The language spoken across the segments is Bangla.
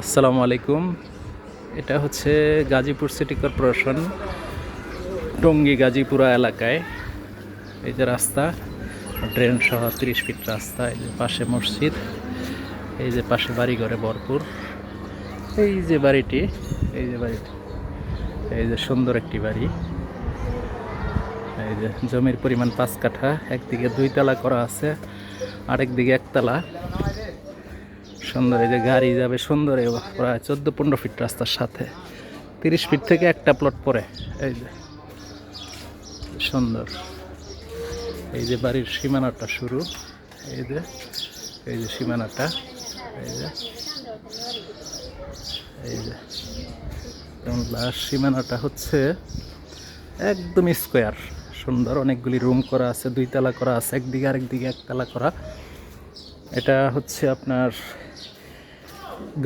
আসসালামু আলাইকুম। এটা হচ্ছে গাজীপুর সিটি কর্পোরেশন টঙ্গী গাজীপুরা এলাকায়। এই যে রাস্তা, ড্রেন সহ 30 ফিট রাস্তা। এই যে পাশে মসজিদ, এই যে পাশে বাড়িঘরে ভরপুর। এই যে বাড়িটি, এই যে বাড়িটি, এই যে সুন্দর একটি বাড়ি। এই যে জমির পরিমাণ 5 কাঠা, একদিকে 2 তলা করা আছে, আরেকদিকে 1 তলা। সুন্দর, এই যে গাড়ি যাবে সুন্দর, প্রায় 14-15 ফিট রাস্তার সাথে 30 ফিট থেকে একটা প্লট পরে। এই যে সুন্দর, এই যে বাড়ির সীমানাটা শুরু। এই যে, এই যে সীমানাটা, এই যে, এই যে লাস্ট সীমানাটা হচ্ছে একদম স্কোয়ার, সুন্দর। অনেকগুলি রুম করা আছে, 2 তলা করা আছে, একদিকে আরেকদিকে 1 তলা করা। এটা হচ্ছে আপনার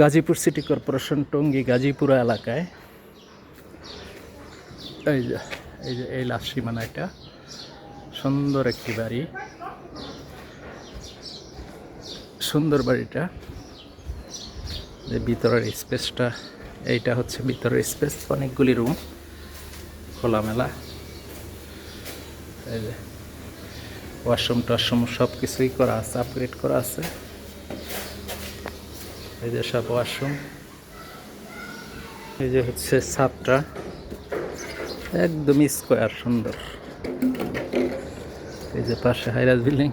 গাজীপুর সিটি কর্পোরেশন টঙ্গী গাজীপুরা এলাকায়। এই যে, এই যে এই লাস্ট সীমানা। এটা সুন্দর একটি বাড়ি, সুন্দর বাড়িটা। যে ভিতরের স্পেসটা, এইটা হচ্ছে ভিতরের স্পেস, অনেকগুলি রুম, খোলামেলা। এই যে ওয়াশরুম টাশরুম সব কিছুই করা আছে, আপগ্রেড করা আছে। এই যে সব ওয়াশরুম। এই যে হচ্ছে ছাদটা, একদম স্কোয়ার, সুন্দর। এই যে পাশে হাইরাজ বিল্ডিং।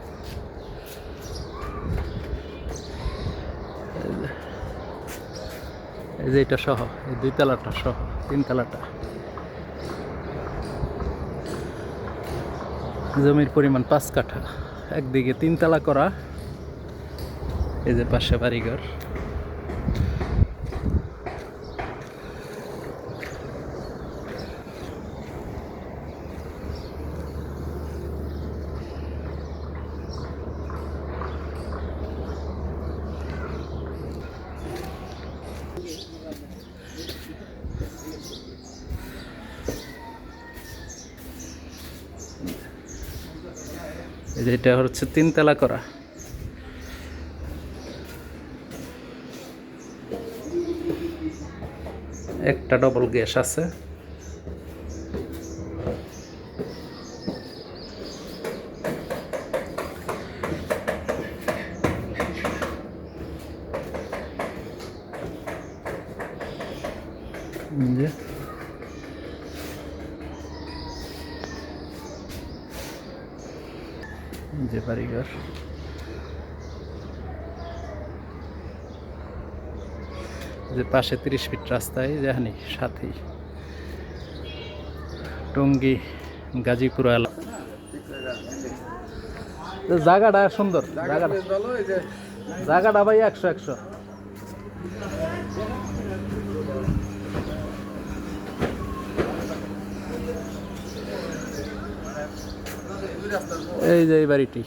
এই যে এটা সহ, এই 2 তলাটা সহ 3 তলাটা। জমির পরিমাণ 5 কাঠা, একদিকে 3 তলা করা। এই যে পাশে বাড়িঘর। এই যে এটা হচ্ছে 3 তলা করা। একটা ডবল গ্যাস আছে। যে বাড়িঘর, যে পাশে 30 ফিট রাস্তায় জানি সাথেই টঙ্গী গাজীপুরা এলাকা। জায়গাটা সুন্দর, জায়গাটা ভাই 100-100। এই যে এই বাড়িটি,